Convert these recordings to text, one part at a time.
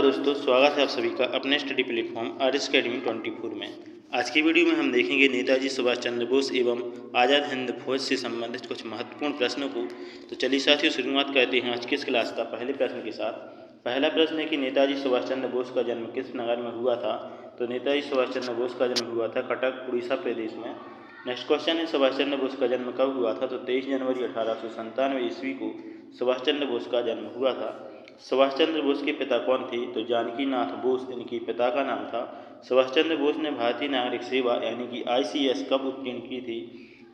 दोस्तों, स्वागत है आप सभी का अपने स्टडी प्लेटफॉर्म आर्यस अकेडमी 24 में। आज की वीडियो में हम देखेंगे नेताजी सुभाष चंद्र बोस एवं आज़ाद हिंद फौज से संबंधित कुछ महत्वपूर्ण प्रश्नों को। तो चलिए साथियों, शुरुआत करते हैं आज की इस क्लास का पहले प्रश्न के साथ। पहला प्रश्न है कि नेताजी सुभाष चंद्र बोस का जन्म किस नगर में हुआ था। तो नेताजी सुभाष चंद्र बोस का जन्म हुआ था कटक, उड़ीसा प्रदेश में। नेक्स्ट क्वेश्चन है सुभाष चंद्र बोस का जन्म कब हुआ था। तो 23 जनवरी 1897 ईस्वी को सुभाष चंद्र बोस का जन्म हुआ था। सुभाष चंद्र बोस के पिता कौन थे। तो जानकी नाथ बोस इनके पिता का नाम था। सुभाष चंद्र बोस ने भारतीय नागरिक सेवा यानी कि ICS कब उत्तीर्ण की थी।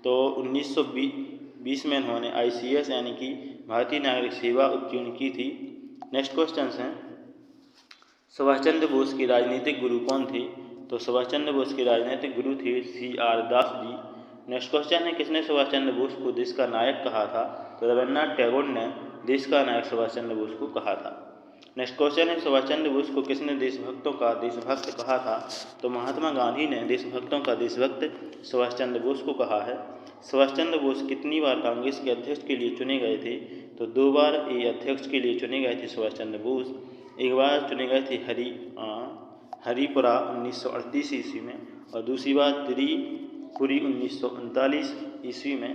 तो 1920 में इन्होंने ICS यानी कि भारतीय नागरिक सेवा उत्तीर्ण की थी। नेक्स्ट क्वेश्चन हैं सुभाष चंद्र बोस के राजनीतिक गुरु कौन थे। तो सुभाष चंद्र बोस के राजनीतिक गुरु थे CR Das ji. Next question है किसने सुभाष चंद्र बोस को देश का नायक कहा था। तो रविन्द्रनाथ टैगोर ने देश का नायक सुभाष चंद्र बोस को कहा था। नेक्स्ट क्वेश्चन है सुभाष चंद्र बोस को किसने देशभक्तों का देशभक्त कहा था। तो महात्मा गांधी ने देशभक्तों का देशभक्त सुभाष चंद्र बोस को कहा है। सुभाष चंद्र बोस कितनी बार कांग्रेस के अध्यक्ष के लिए चुने गए थे। तो 2 बार अध्यक्ष के लिए चुने गए थे सुभाष चंद्र बोस। एक बार चुने गए थे हरिपुरा 1938 ईस्वी में और दूसरी बार त्रिपुरी 1939 ईस्वी में।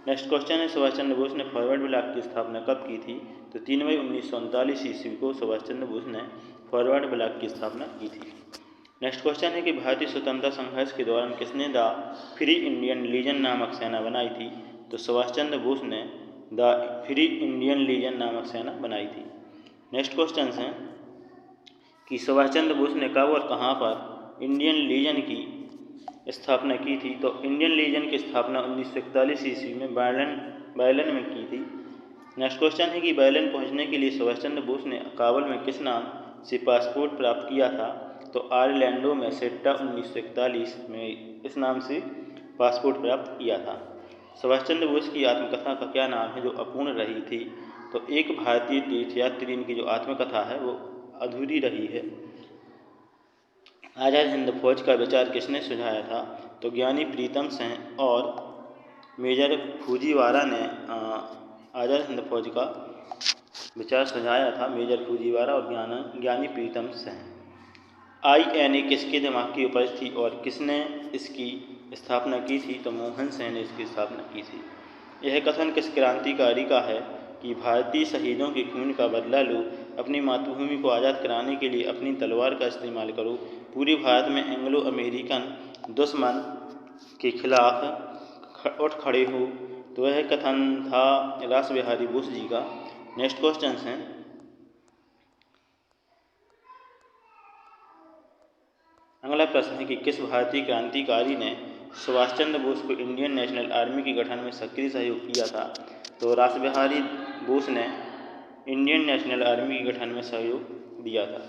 नेक्स्ट क्वेश्चन है सुभाष चंद्र बोस ने फॉरवर्ड ब्लॉक की स्थापना कब की थी। तो 3 मई 1939 ईस्वी को सुभाष चंद्र बोस ने फॉरवर्ड ब्लॉक की स्थापना की थी। नेक्स्ट क्वेश्चन है कि भारतीय स्वतंत्रता संघर्ष के दौरान किसने द फ्री इंडियन लीजन नामक सेना बनाई थी। तो सुभाष चंद्र बोस ने द फ्री इंडियन लीजन नामक सेना बनाई थी। नेक्स्ट क्वेश्चन है कि सुभाष चंद्र बोस ने कब और कहाँ पर इंडियन लीजन की स्थापना की थी। तो इंडियन लीजन की स्थापना 1941 ईस्वी में बायलन में की थी। नेक्स्ट क्वेश्चन है कि बायलन पहुंचने के लिए सुभाष चंद्र बोस ने काबुल में किस नाम से पासपोर्ट प्राप्त किया था। तो आरलैंडो मैसेटा 1941 में इस नाम से पासपोर्ट प्राप्त किया था। सुभाष चंद्र बोस की आत्मकथा का क्या नाम है जो अपूर्ण रही थी। तो एक भारतीय तीर्थयात्री इनकी जो आत्मकथा है वो अधूरी रही है। आज़ाद हिंद फौज का विचार किसने सुझाया था। तो ज्ञानी प्रीतम सिंह और मेजर फूजीवारा ने आज़ाद हिंद फौज का विचार सुझाया था। मेजर फूजीवारा और ज्ञानी प्रीतम सिंह। INA किसके दिमाग की उपज थी और किसने इसकी स्थापना की थी। तो मोहन सिंह ने इसकी स्थापना की थी। यह कथन किस क्रांतिकारी का है कि भारतीय शहीदों के खून का बदला लो, अपनी मातृभूमि को आज़ाद कराने के लिए अपनी तलवार का इस्तेमाल करो, पूरे भारत में एंग्लो अमेरिकन दुश्मन के खिलाफ उठ खड़े हो। तो यह कथन था रास बिहारी बोस जी का। नेक्स्ट क्वेश्चन है अगला प्रश्न है कि किस भारतीय क्रांतिकारी ने सुभाष चंद्र बोस को इंडियन नेशनल आर्मी के गठन में सक्रिय सहयोग किया था। तो रास बिहारी बोस ने इंडियन नेशनल आर्मी के गठन में सहयोग दिया था।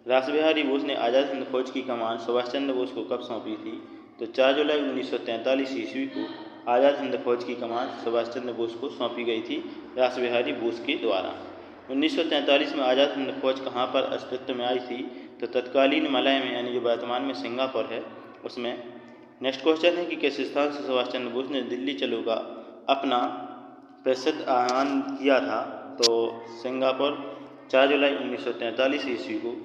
रास बिहारी बोस ने आज़ाद हिंद फौज की कमान सुभाष चंद्र बोस को कब सौंपी थी। तो 4 जुलाई 1943 ईस्वी को आज़ाद हिंद फौज की कमान सुभाष चंद्र बोस को सौंपी गई थी रास बिहारी बोस के द्वारा। 1943 में आज़ाद हिंद फौज कहाँ पर अस्तित्व में आई थी। तो तत्कालीन मलय में यानी जो वर्तमान में सिंगापुर है उसमें। नेक्स्ट क्वेश्चन है कि किस स्थान से सुभाष चंद्र बोस ने दिल्ली चलो का अपना प्रसिद्ध आह्वान किया था। तो सिंगापुर 4 जुलाई 1943 ईस्वी को।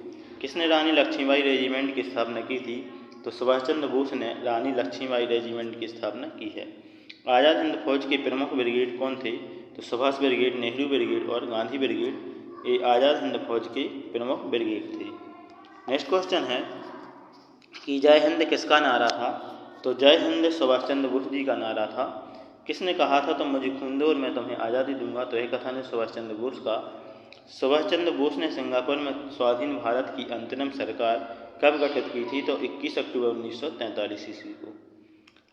किसने रानी लक्ष्मीबाई रेजिमेंट की स्थापना की थी। तो सुभाष चंद्र बोस ने रानी लक्ष्मीबाई रेजिमेंट की स्थापना की है। आज़ाद हिंद फौज के प्रमुख ब्रिगेड कौन थे। तो सुभाष ब्रिगेड, नेहरू ब्रिगेड और गांधी ब्रिगेड ये आज़ाद हिंद फौज के प्रमुख ब्रिगेड थे। नेक्स्ट क्वेश्चन है कि जय हिंद किसका नारा था। तो जय हिंद सुभाष चंद्र बोस जी का नारा था। किसने कहा था तो मुझे खून दो और मैं तुम्हें आज़ादी दूंगा। तो यह कथन है सुभाष चंद्र बोस का। सुभाष चंद्र बोस ने सिंगापुर में स्वाधीन भारत की अंतरिम सरकार कब गठित की थी। तो 21 अक्टूबर 1943 ईस्वी को।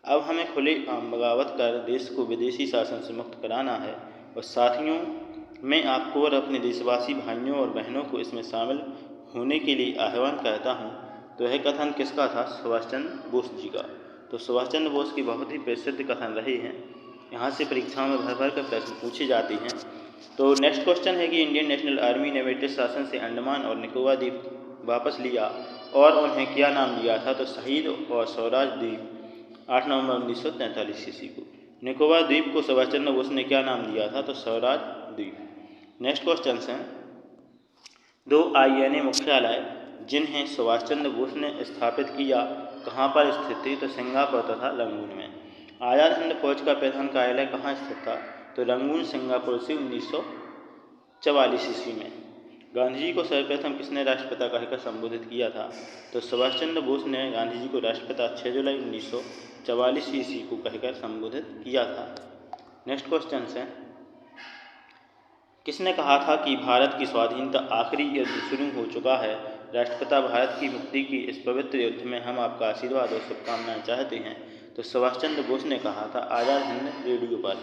अब हमें खुले आम बगावत कर देश को विदेशी शासन से मुक्त कराना है और साथियों मैं आपको और अपने देशवासी भाइयों और बहनों को इसमें शामिल होने के लिए आह्वान करता हूँ। तो यह कथन किसका था। सुभाष चंद्र बोस जी का। तो सुभाष चंद्र बोस की बहुत ही प्रसिद्ध कथन रहे हैं। यहाँ से परीक्षाओं में भर भर कर प्रश्न पूछे जाते हैं। तो नेक्स्ट क्वेश्चन है कि इंडियन नेशनल आर्मी ने ब्रिटिश शासन से अंडमान और निकोबार द्वीप वापस लिया और उन्हें क्या नाम दिया था। तो शहीद और स्वराज द्वीप 8 नवंबर 1943 ईस्वी को। निकोबार द्वीप को सुभाष चंद्र बोस ने क्या नाम दिया था। तो स्वराज द्वीप। नेक्स्ट क्वेश्चन है दो INA मुख्यालय जिन्हें सुभाष चंद्र बोस ने स्थापित किया कहाँ पर स्थित थी? तो सिंगापुर तथा रंगून में। आज़ाद हिंद फौज का प्रधान कार्यालय कहाँ स्थित था? तो रंगून सिंगापुर से 1944 ईस्वी में। गांधी जी को सर्वप्रथम किसने राष्ट्रपिता कहकर संबोधित किया था? तो सुभाष चंद्र बोस ने गांधी जी को राष्ट्रपिता 6 जुलाई 1944 ईस्वी को कहकर संबोधित किया था। नेक्स्ट क्वेश्चन है, किसने कहा था कि भारत की स्वाधीनता आखिरी युद्ध शुरू हो चुका है? राष्ट्रपिता भारत की मुक्ति की इस पवित्र युद्ध में हम आपका आशीर्वाद और शुभकामनाएं चाहते हैं। तो सुभाष चंद्र बोस ने कहा था आज़ाद हिंद रेडियो पर।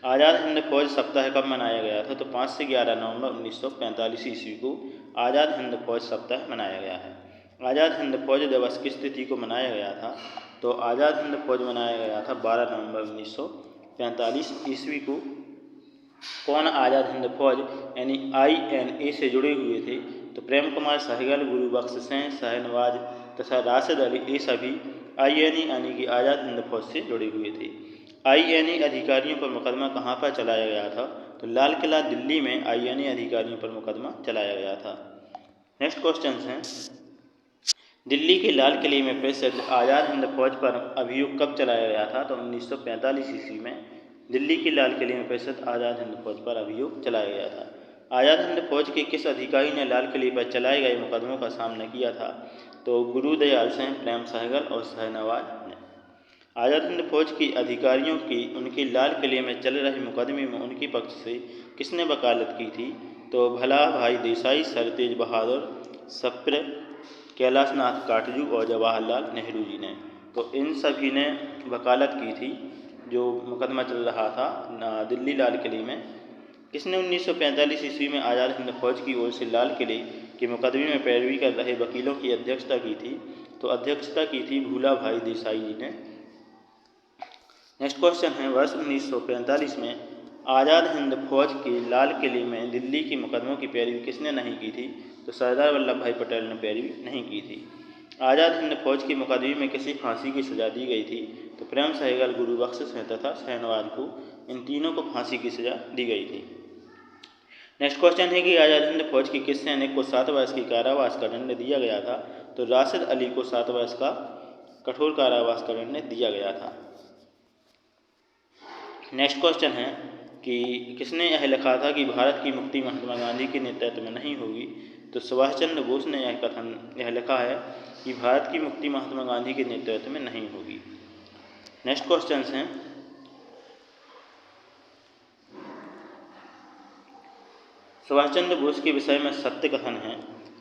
आज़ाद हिंद फौज सप्ताह कब मनाया गया था? तो 5 से 11 नवंबर 1945 ईस्वी को आज़ाद हिंद फौज सप्ताह मनाया गया है। आज़ाद हिंद फौज दिवस किस तिथि को मनाया गया था? तो आज़ाद हिंद फौज मनाया गया था 12 नवंबर 1945 ईस्वी को। कौन आज़ाद हिंद फौज यानी INA से जुड़े हुए थे? तो प्रेम कुमार सहगल, गुरुबख्श सिंह, शाहनवाज तथा राशिद अली, ये सभी INA यानी कि आज़ाद हिंद फौज से जुड़े हुए थे। INA अधिकारियों पर मुकदमा कहाँ पर चलाया गया था? तो लाल किला दिल्ली में INA अधिकारियों पर मुकदमा चलाया गया था। नेक्स्ट क्वेश्चन है, दिल्ली के लाल किले में प्रसिद्ध आज़ाद हिंद फौज पर अभियोग कब चलाया गया था? तो 1945 ईस्वी में दिल्ली के लाल किले में प्रसिद्ध आज़ाद हिंद फौज पर अभियोग चलाया गया था। आज़ाद हिंद फौज के किस अधिकारी ने लाल किले पर चलाए गए मुकदमों का सामना किया था? तो गुरुदयाल सिंह, प्रेम सहगल और शाहनवाज ने। आज़ाद हिंद फौज के अधिकारियों की उनके लाल किले में चल रहे मुकदमे में उनके पक्ष से किसने वकालत की थी? तो भला भाई देसाई, सरतेज बहादुर, सप्र, कैलाशनाथ काटजू और जवाहरलाल नेहरू जी ने। तो इन सभी ने वकालत की थी जो मुकदमा चल रहा था दिल्ली लाल किले में। किसने 1945 ईस्वी में आज़ाद हिंद फौज की ओर से लाल किले के मुकदमे में पैरवी कर रहे वकीलों की अध्यक्षता की थी? तो अध्यक्षता की थी भूला भाई देसाई जी ने। नेक्स्ट क्वेश्चन है, वर्ष 1945 में आज़ाद हिंद फौज के लाल किले में दिल्ली के मुकदमों की पैरवी किसने नहीं की थी? तो सरदार वल्लभ भाई पटेल ने पैरवी नहीं की थी। आज़ाद हिंद फौज के मुकदमे में किसी फांसी की सज़ा दी गई थी? तो प्रेम सहगल, गुरुबख्श सिंह तथा शाहनवाज को, इन तीनों को फांसी की सज़ा दी गई थी। नेक्स्ट क्वेश्चन है कि आज़ाद हिंद फौज के किस सैनिक को 7 वर्ष की कारावास का दंड दिया गया था? तो राशिद अली को 7 वर्ष का कठोर कारावास का दंड दिया गया था। नेक्स्ट क्वेश्चन है कि किसने यह लिखा था कि भारत की मुक्ति महात्मा गांधी के नेतृत्व में नहीं होगी? तो सुभाष चंद्र बोस ने यह लिखा है कि भारत की मुक्ति महात्मा गांधी के नेतृत्व में नहीं होगी। नेक्स्ट क्वेश्चन हैं, सुभाष चंद्र बोस के विषय में सत्य कथन है।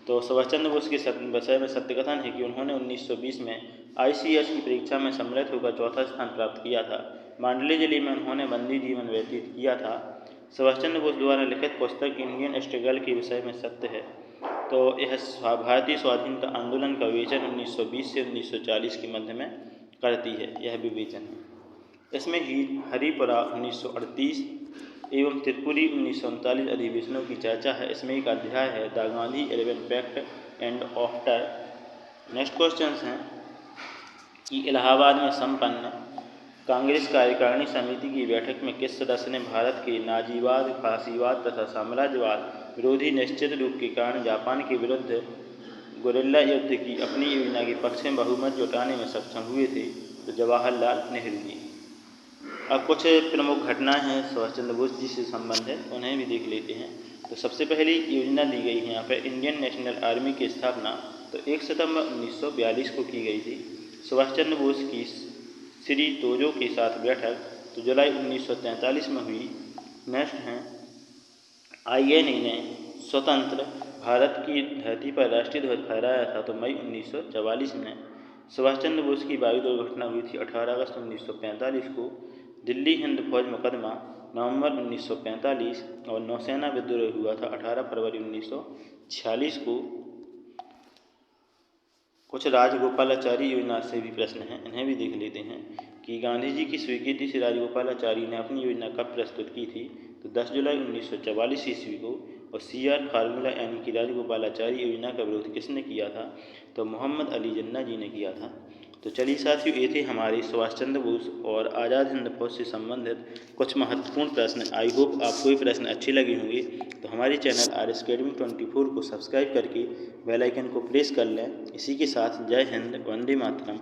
तो सुभाष चंद्र बोस के विषय में सत्य कथन है कि उन्होंने 1920 में ICS की परीक्षा में सम्मिलित होकर चौथा स्थान प्राप्त किया था। मांडले जिले में उन्होंने बंदी जीवन व्यतीत किया था। सुभाष चंद्र बोस द्वारा लिखित पुस्तक इंडियन स्ट्रगल के विषय में सत्य है। तो यह भारतीय स्वाधीनता आंदोलन का विवेचन 1920 से 1940 के मध्य में करती है, यह विवेचन है। इसमें हरिपुरा 1938 एवं त्रिपुरी 1939 अधिवेशनों की चर्चा है। इसमें एक अध्याय है the Gandhi 11 fact and after. Next question हैं कि इलाहाबाद में संपन्न कांग्रेस कार्यकारिणी समिति की बैठक में किस सदस्य ने भारत के नाजीवाद, फासीवाद तथा साम्राज्यवाद विरोधी निश्चित रूप के कारण जापान के विरुद्ध गुरिल्ला युद्ध की अपनी योजना के पक्ष में बहुमत जुटाने में सक्षम हुए थे? तो जवाहरलाल नेहरू जी। अब कुछ प्रमुख घटनाएं हैं सुभाष चंद्र बोस जी से संबंधित, उन्हें भी देख लेते हैं। तो सबसे पहली योजना दी गई है यहाँ पर इंडियन नेशनल आर्मी की स्थापना, तो 1 सितंबर 1942 को की गई थी। सुभाष चंद्र बोस की श्री तोजो के साथ बैठक तो जुलाई 1943 में हुई। नेक्स्ट हैं, INA ने स्वतंत्र भारत की धरती पर राष्ट्रीय ध्वज फहराया था तो मई 1944 में। सुभाष चंद्र बोस की वायु दुर्घटना हुई थी 18 अगस्त 1945 को। दिल्ली हिंद फौज मुकदमा नवंबर 1945 और नौसेना विद्रोह हुआ था 18 फरवरी 1946 को। कुछ राजगोपालाचारी योजना से भी प्रश्न हैं, इन्हें भी देख लेते हैं कि गांधी जी की स्वीकृति से राजगोपालाचारी ने अपनी योजना कब प्रस्तुत की थी? तो 10 जुलाई 1944 ईस्वी को। और CR फार्मूला यानी कि राजगोपालाचारी योजना का विरोध किसने किया था? तो मोहम्मद अली जिन्ना जी ने किया था। तो चलिए साथियों, ये थे हमारे सुभाष चंद्र बोस और आज़ाद हिंद फौज से संबंधित कुछ महत्वपूर्ण प्रश्न। आई होप आपको ये प्रश्न अच्छे लगे होंगे। तो हमारे चैनल RS Academy 24 को सब्सक्राइब करके बेल आइकन को प्रेस कर लें। इसी के साथ जय हिंद, वंदे मातरम।